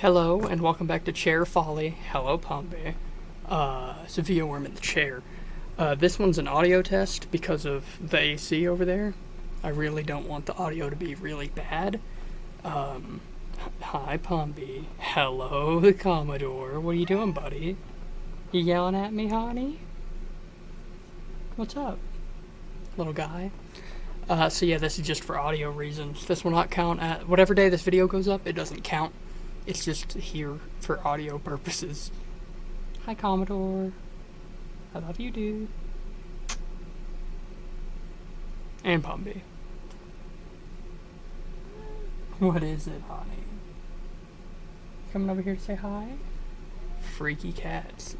Hello and welcome back to Chair Folly. Hello, Pompey. It's a video worm in the chair. This one's an audio test because of the AC over there. I really don't want the audio to be really bad. Hi, Pompey. Hello, the Commodore. What are you doing, buddy? You yelling at me, honey? What's up, little guy? So yeah, this is just for audio reasons. This will not count at whatever day this video goes up. It doesn't count. It's just here for audio purposes. Hi, Commodore. I love you, dude. And Pompey. What is it, honey? Coming over here to say hi? Freaky cats.